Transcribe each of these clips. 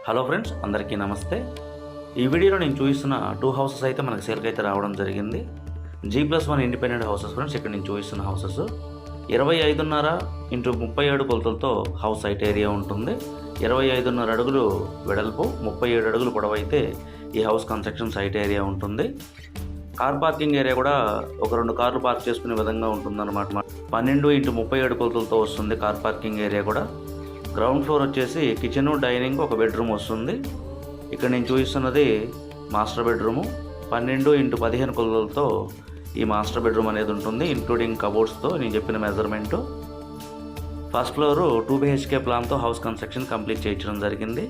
Hello friends, అందరికీ నమస్తే. ఈ వీడియోలో నేను చూపిస్తున్న 2 హౌసెస్ అయితే మనకి సేల్కి అయితే రావడం జరిగింది. G+1 independent houses friends. ఇక్కడ నేను చూపిస్తున్న హౌసెస్ 25.5 x 37 కొలతలతో హౌస్ సైట్ ఏరియా ఉంటుంది. 25.5 అడుగులు వెడల్పు, 37 అడుగులు పొడవు అయితే ఈ హౌస్ కన్స్ట్రక్షన్ సైట్ ఏరియా ఉంటుంది. కార్ పార్కింగ్ ఏరియా కూడా ఒక 2 కార్లు పార్క్ చేసుకునే విధంగా ఉంటుందన్నమాట. 12 x 37 కొలతలతో వస్తుంది కార్ పార్కింగ్ ఏరియా కూడా. గ్రౌండ్ ఫ్లోర్ వచ్చేసి కిచెను, డైనింగ్, ఒక బెడ్రూమ్ వస్తుంది. ఇక్కడ నేను చూపిస్తున్నది మాస్టర్ బెడ్రూము. 12 x 15 కొలతలతో ఈ మాస్టర్ బెడ్రూమ్ అనేది ఉంటుంది, ఇంక్లూడింగ్ కబోర్డ్స్తో నేను చెప్పిన మెజర్మెంటు. ఫస్ట్ ఫ్లోరు 2 BHK ప్లాన్తో హౌస్ కన్స్ట్రక్షన్ కంప్లీట్ చేయించడం జరిగింది.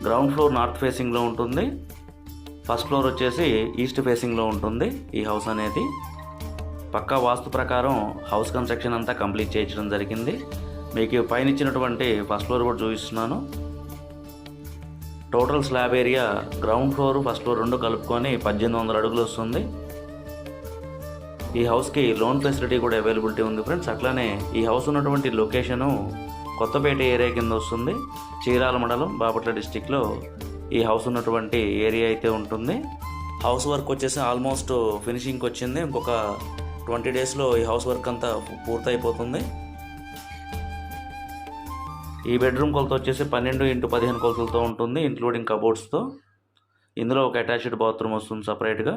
గ్రౌండ్ ఫ్లోర్ నార్త్ ఫేసింగ్లో ఉంటుంది. ఫస్ట్ ఫ్లోర్ వచ్చేసి ఈస్ట్ ఫేసింగ్లో ఉంటుంది ఈ హౌస్ అనేది. పక్కా వాస్తు ప్రకారం హౌస్ కన్స్ట్రక్షన్ అంతా కంప్లీట్ చేయించడం జరిగింది. మీకు పైన ఇచ్చినటువంటి ఫస్ట్ ఫ్లోర్ కూడా చూపిస్తున్నాను. Total slab area ground floor, first floor 2 కలుపుకొని 1800 అడుగులు వస్తుంది. ఈ హౌస్కి లోన్ ఫెసిలిటీ కూడా అవైలబిలిటీ ఉంది ఫ్రెండ్స్. అట్లానే ఈ హౌస్ ఉన్నటువంటి లొకేషను కొత్తపేట ఏరియా కింద వస్తుంది. చీరాల మండలం, బాపట్ల డిస్టిక్లో ఈ హౌస్ ఉన్నటువంటి ఏరియా అయితే ఉంటుంది. హౌస్ వర్క్ వచ్చేసి ఆల్మోస్ట్ ఫినిషింగ్కి వచ్చింది. ఇంకొక 20 డేస్లో ఈ హౌస్ వర్క్ అంతా పూర్తయిపోతుంది. ఈ బెడ్రూమ్ కొలత వచ్చేసి 12 x 15 కొలతలతో ఉంటుంది, ఇంక్లూడింగ్ కబోర్డ్స్తో. ఇందులో ఒక అటాచ్డ్ బాత్రూమ్ వస్తుంది సపరేట్గా.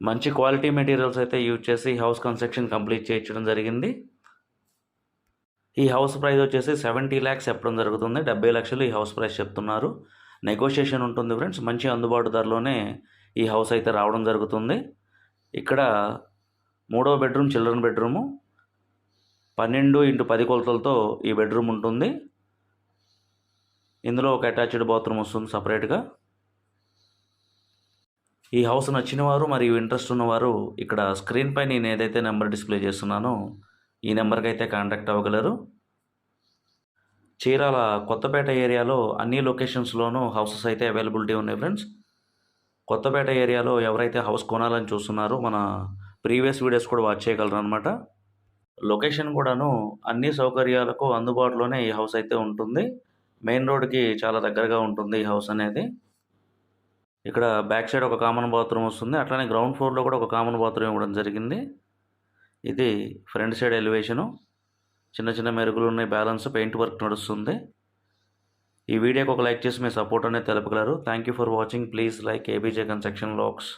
మంచి క్వాలిటీ మెటీరియల్స్ అయితే యూజ్ చేసి హౌస్ కన్స్ట్రక్షన్ కంప్లీట్ చేయించడం జరిగింది. ఈ హౌస్ ప్రైస్ వచ్చేసి 70 lakhs చెప్పడం జరుగుతుంది. 70 లక్షలు ఈ హౌస్ ప్రైస్ చెప్తున్నారు. నెగోషియేషన్ ఉంటుంది ఫ్రెండ్స్. మంచి అందుబాటు ధరలోనే ఈ హౌస్ అయితే రావడం జరుగుతుంది. ఇక్కడ 3వ బెడ్రూమ్ చిల్డ్రన్ బెడ్రూము. 12 x 10 కొలతలతో ఈ బెడ్రూమ్ ఉంటుంది. ఇందులో ఒక అటాచ్డ్ బాత్రూమ్ వస్తుంది సపరేట్గా. ఈ హౌస్ నచ్చిన వారు మరియు ఇంట్రెస్ట్ ఉన్నవారు ఇక్కడ స్క్రీన్ పై నేను ఏదైతే నెంబర్ డిస్ప్లే చేస్తున్నానో ఈ నెంబర్కి అయితే కాంటాక్ట్ అవ్వగలరు. చీరాల కొత్తపేట ఏరియాలో అన్ని లొకేషన్స్లోనూ హౌసెస్ అయితే అవైలబిలిటీ ఉన్నాయి ఫ్రెండ్స్. కొత్తపేట ఏరియాలో ఎవరైతే హౌస్ కొనాలని చూస్తున్నారో మన ప్రీవియస్ వీడియోస్ కూడా వాచ్ చేయగలరు అనమాట. లొకేషన్ కూడాను అన్ని సౌకర్యాలకు అందుబాటులోనే ఈ హౌస్ అయితే ఉంటుంది. మెయిన్ రోడ్కి చాలా దగ్గరగా ఉంటుంది ఈ హౌస్ అనేది. ఇక్కడ బ్యాక్ సైడ్ ఒక కామన్ బాత్రూమ్ వస్తుంది. అట్లానే గ్రౌండ్ ఫ్లోర్లో కూడా ఒక కామన్ బాత్రూమ్ ఇవ్వడం జరిగింది. ఇది ఫ్రంట్ సైడ్ ఎలివేషను. చిన్న చిన్న మెరుగులు ఉన్నాయి, బ్యాలెన్స్ పెయింట్ వర్క్ నడుస్తుంది. ఈ వీడియోకి ఒక లైక్ చేసి మీ సపోర్ట్ అనేది తెలపగలరు. Thank you for watching. Please like ABJ construction vlogs.